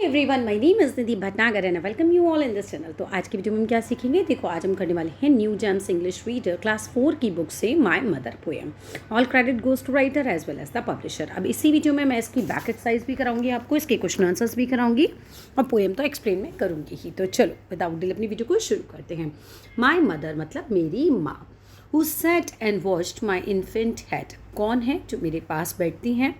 Everyone, my name is Nidhi Bhatnagar and welcome you all in this channel. तो आज की video में हम क्या सीखेंगे, देखो आज हम करने वाले हैं new gems English reader class 4 की बुक से my mother poem. All credit goes to writer as well as the publisher. अब इसी वीडियो में मैं इसकी बैक एक्सरसाइज भी कराऊंगी आपको, इसके क्वेश्चन आंसर्स भी कराऊंगी और पोएम तो एक्सप्लेन में करूँगी ही। तो चलो विदाउट डिले अपनी वीडियो को शुरू करते हैं। माई मदर मतलब मेरी माँ। Who sat and watched my infant head, कौन है जो मेरे पास बैठती हैं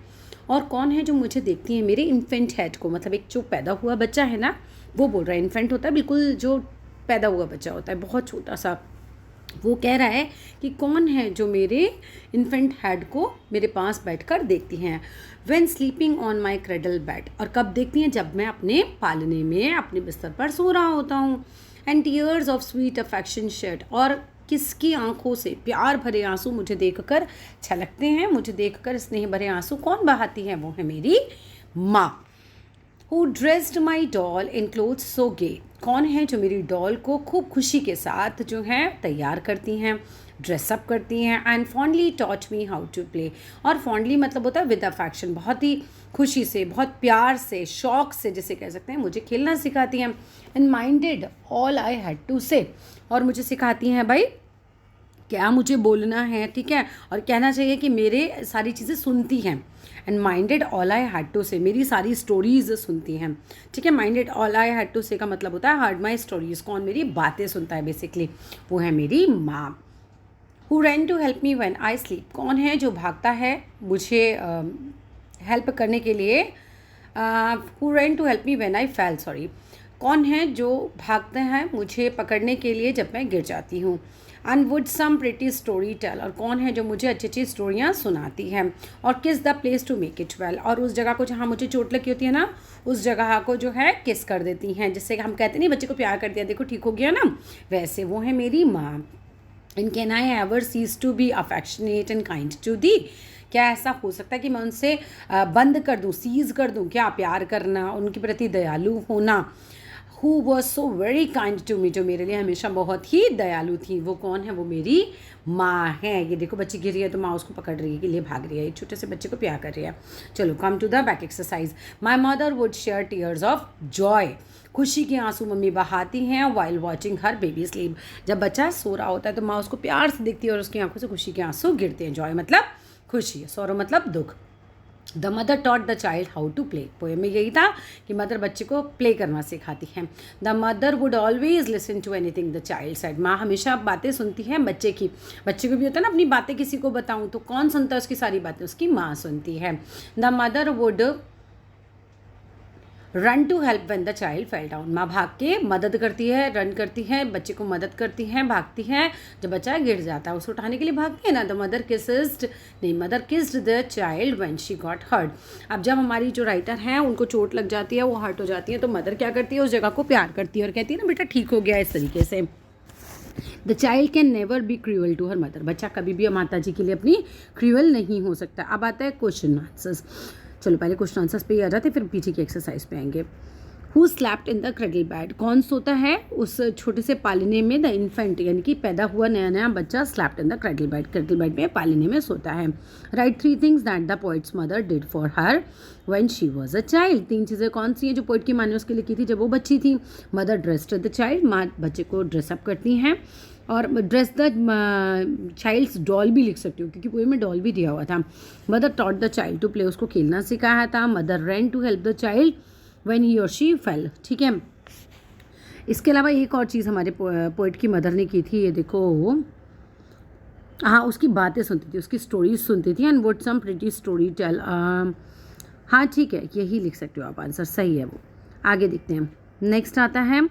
और कौन है जो मुझे देखती है मेरे इन्फेंट हेड को। मतलब एक जो पैदा हुआ बच्चा है ना, वो बोल रहा है। इन्फेंट होता है बिल्कुल जो पैदा हुआ बच्चा होता है, बहुत छोटा सा। वो कह रहा है कि कौन है जो मेरे इन्फेंट हेड को मेरे पास बैठकर देखती हैं। When sleeping on my cradle bed, और कब देखती हैं, जब मैं अपने पालने में अपने बिस्तर पर सो रहा होता हूँ। And tears of sweet affection shed, और किसकी आंखों से प्यार भरे आंसू मुझे देखकर छलकते हैं, मुझे देखकर स्नेह भरे आंसू कौन बहाती है, वो है मेरी माँ। Who dressed my doll in clothes so gay, कौन है जो मेरी डॉल को खूब खुशी के साथ जो है तैयार करती हैं, ड्रेसअप करती हैं। And fondly taught me how to play, और फॉन्डली मतलब होता है विद अफेक्शन, बहुत ही खुशी से, बहुत प्यार से, शौक से जिसे कह सकते हैं, मुझे खेलना सिखाती हैं। And minded all I had to say, और मुझे सिखाती हैं भाई क्या मुझे बोलना है, ठीक है, और कहना चाहिए कि मेरे सारी चीज़ें सुनती हैं। And minded all I had to say, मेरी सारी स्टोरीज सुनती हैं, ठीक है। Minded all I had to say का मतलब होता है हर्ड माई स्टोरीज, कौन मेरी बातें सुनता है बेसिकली, वो है मेरी माँ। Who ran to help me when I sleep, कौन है जो भागता है मुझे हेल्प करने के लिए। Who ran to help me when I fell, sorry, कौन है जो भागते हैं मुझे पकड़ने के लिए जब मैं गिर जाती हूँ। And would some pretty story tell, और कौन है जो मुझे अच्छी अच्छी स्टोरियाँ सुनाती हैं। और kiss the place to make it well, और उस जगह को जहाँ मुझे चोट लगी होती है ना, उस जगह को जो है किस कर देती हैं, जिससे हम कहते नहीं बच्चे को प्यार कर दिया, देखो ठीक हो गया ना, वैसे वो है मेरी माँ। And can I ever cease to be affectionate and kind to thee, क्या ऐसा हो सकता है कि मैं उनसे बंद कर दूँ, सीज कर दूँ क्या प्यार करना, उनके प्रति दयालु होना। Who was so very kind to me, जो मेरे लिए हमेशा बहुत ही दयालु थी, वो कौन है, वो मेरी माँ है। ये देखो बच्ची गिर रही है तो माँ उसको पकड़ रही है, के लिए भाग रही है, एक छोटे से बच्चे को प्यार कर रही है। चलो come to the back exercise. My mother would share tears of joy, खुशी के आंसू मम्मी बहाती हैं while watching her baby sleep, जब बच्चा सो रहा होता है तो माँ उसको प्यार से देखती है और उसकी आंखों से खुशी के आंसू गिरते हैं। जॉय मतलब खुशी, सॉरो मतलब दुख। The mother taught the child how to play, poem में यही था कि मदर बच्चे को प्ले करना सिखाती है। The mother would always listen to anything the child said, माँ हमेशा बातें सुनती है बच्चे की। बच्चे को भी होता है ना अपनी बातें किसी को बताऊँ, तो कौन सुनता है उसकी सारी बातें, उसकी माँ सुनती है। The mother would run to help when the child fell down, माँ भाग के मदद करती है, रन करती है, बच्चे को मदद करती है, भागती है, जब बच्चा गिर जाता है उसको उठाने के लिए भागती है ना। द मदर किस्ड, नहीं, mother kissed the child when she got hurt. अब जब हमारी जो राइटर हैं उनको चोट लग जाती है, वो हर्ट हो जाती है, तो मदर क्या करती है, उस जगह को प्यार करती है और कहती है ना बेटा ठीक हो गया, इस तरीके से। The child can never be cruel to her mother, बच्चा कभी भी माता जी के लिए अपनी क्रूअल नहीं हो सकता। अब आता है क्वेश्चन आंसर्स। चलो पहले क्वेश्चन आंसर्स पे ही आ जाते, फिर पीछे की एक्सरसाइज पे आएंगे। Who slapped in the cradle bed, कौन सोता है उस छोटे से पालने में। द इन्फेंट यानी कि पैदा हुआ नया नया बच्चा slapped in the cradle bed में पालने में सोता है। Right three things that the poets mother did for her when she was a child, तीन चीज़ें कौन सी हैं जो पोइट की माँ ने उसके लिए की थी जब वो बच्ची थी। मदर ड्रेस्ड द चाइल्ड, माँ बच्चे को ड्रेसअप करती हैं, और ड्रेस द चाइल्ड्स डॉल भी लिख सकती हूँ क्योंकि पोएम में डॉल भी दिया हुआ था। Mother taught the child to play, उसको खेलना सिखाया था। Mother ran to help the child when he और शी फेल, ठीक है। इसके अलावा एक और चीज़ हमारे पोइट की मदर ने की थी, ये देखो, हाँ, उसकी बातें सुनती थी, उसकी स्टोरीज सुनती थी। And would some pretty story tell, हाँ ठीक है, यही लिख सकते हो आप, आंसर सही है वो। आगे देखते हैं, नेक्स्ट आता है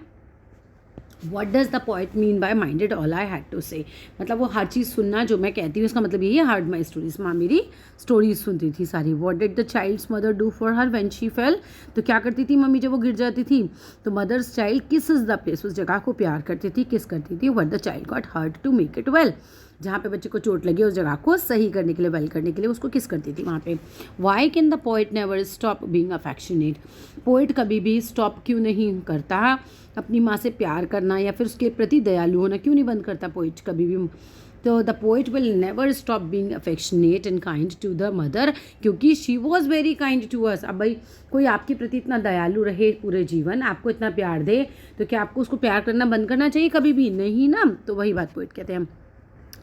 what does the poet mean by minded all I had to say, मतलब वो हर चीज़ सुनना जो मैं कहती हूँ, उसका मतलब यही है हर्ड माई स्टोरीज, माँ मेरी स्टोरीज सुनती थी सारी। What did the child's mother do for her when she fell, तो क्या करती थी मम्मी जब वो गिर जाती थी। तो mother's child kisses the place, उस जगह को प्यार करती थी, किस करती थी। What the child got hurt to make it well, जहाँ पे बच्चे को चोट लगी उस जगह को सही करने के लिए, वेल करने के लिए उसको किस करती थी वहाँ पे। Why can the poet never stop being affectionate, poet कभी भी स्टॉप क्यों नहीं करता अपनी माँ से प्यार करना या फिर उसके प्रति दयालु होना, क्यों नहीं बंद करता पोइट कभी भी। तो the poet will never stop being affectionate and kind to the mother, क्योंकि she was very kind to us. अब भाई कोई आपके प्रति इतना दयालु रहे पूरे जीवन, आपको इतना प्यार दे, तो क्या आपको उसको प्यार करना बंद करना चाहिए? कभी भी नहीं ना। तो वही बात पोइट कहते हैं।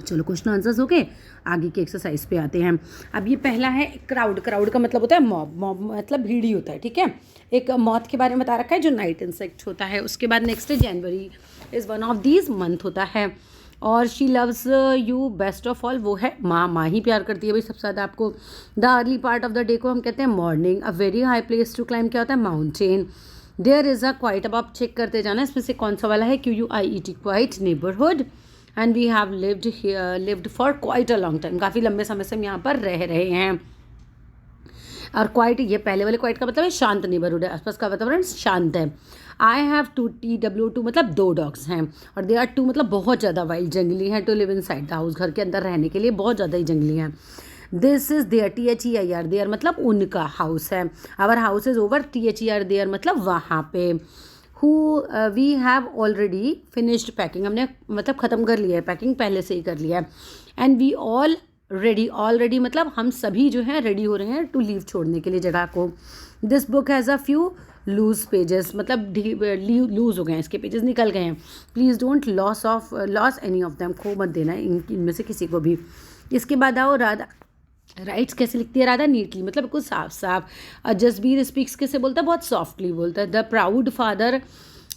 चलो क्वेश्चन आंसर्स हो गए, आगे की एक्सरसाइज पे आते हैं। अब ये पहला है क्राउड। क्राउड का मतलब होता है मॉब। मॉब मतलब भीड़ ही होता है, ठीक है। एक मॉथ के बारे में बता रखा है जो नाइट इंसेक्ट होता है। उसके बाद नेक्स्ट है जनवरी is one of these month होता है। और she loves you best of all, वो है माँ। माँ ही प्यार करती है भाई सबसे ज़्यादा आपको। The early part of the day को हम कहते हैं morning. A very high place to climb क्या होता है? Mountain. There is a quiet. अब आप चेक करते जाना इसमें से कौन सा वाला है। QUIET quiet, neighbourhood. And we have lived for quite a long time, काफ़ी लंबे समय से हम यहाँ पर रह रहे हैं। और क्वाइट, ये पहले वाले क्वाइट का मतलब है शांत नेबरहुड है, आसपास का वातावरण शांत है। आई हैव 2 TW2 मतलब 2 डॉग्स हैं। और दे आर 2 मतलब बहुत ज़्यादा वाइल्ड, जंगली हैं। To live inside the house, घर के अंदर रहने के लिए बहुत ज़्यादा ही जंगली हैं। This is their, THEIR, their मतलब उनका हाउस है। Our house is over, THER there मतलब वहाँ पे। Who we have already finished packing, हमने मतलब ख़त्म कर लिया है पैकिंग, पहले से ही कर लिया है। And we all ready, already मतलब हम सभी जो हैं रेडी हो रहे हैं टू लीव, छोड़ने के लिए जगह को। This book has a few loose pages, मतलब लूज हो गए हैं, इसके पेजेस निकल गए हैं। Please don't lose any of them, खो मत देना इनमें से किसी को भी। इसके बाद आओ राधा। राइट्स कैसे लिखती है राधा? नीटली, मतलब बिल्कुल साफ साफ। जसबीर स्पीक्स कैसे बोलता है? बहुत सॉफ्टली बोलता है। The proud father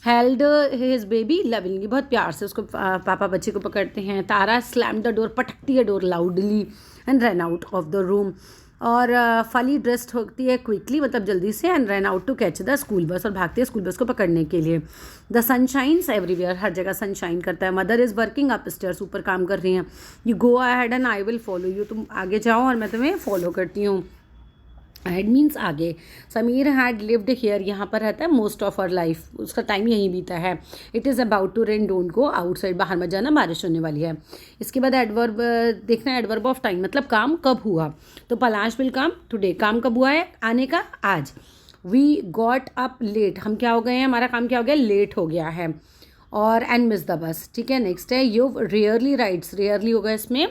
held his baby lovingly, बहुत प्यार से उसको पापा बच्चे को पकड़ते हैं। तारा स्लैम द डोर, पटकती है door loudly and run out of the room. और फली ड्रेस्ड होती है क्विकली, मतलब जल्दी से, and run out to catch the school bus, और भागती है स्कूल बस को पकड़ने के लिए। द सनशाइन्स एवरीवेयर, हर जगह सनशाइन करता है। Mother is working up stairs, ऊपर काम कर रही हैं। You go ahead and I will follow you, तुम आगे जाओ और मैं तुम्हें फॉलो करती हूँ। हेड मीन्स आगे। समीर हैड लिव्ड हियर, यहाँ पर रहता है मोस्ट ऑफ आवर लाइफ, उसका टाइम यहीं बीता है। It is about to rain, don't go outside, बाहर मत जाना, बारिश होने वाली है। इसके बाद एडवर्ब देखना है, एडवर्ब ऑफ टाइम मतलब काम कब हुआ। तो पलाश विल कम टुडे, काम कब हुआ है? आने का, आज। वी गॉट अप लेट, हम क्या हो गए हैं, हमारा काम क्या हो गया? लेट हो गया है। और एंड मिस द बस, ठीक है। नेक्स्ट है यू रेयरली राइट्स, रेयरली होगा इसमें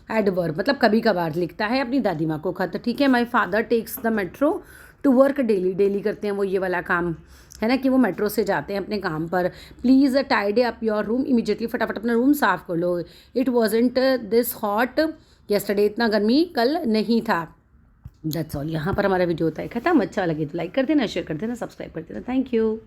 एडवर्ब, मतलब कभी कभार लिखता है अपनी दादी माँ को खत, ठीक है। My father takes the metro to work daily, daily करते हैं वो ये वाला काम है ना, कि वो मेट्रो से जाते हैं अपने काम पर। Please tidy up your room immediately, फटाफट अपना रूम साफ कर लो। It wasn't this hot yesterday, इतना गर्मी कल नहीं था। दैट्स ऑल, यहाँ पर हमारा वीडियो होता है ख़त्म। अच्छा लगे तो लाइक कर देना, शेयर कर देना, सब्सक्राइब कर देना। Thank you.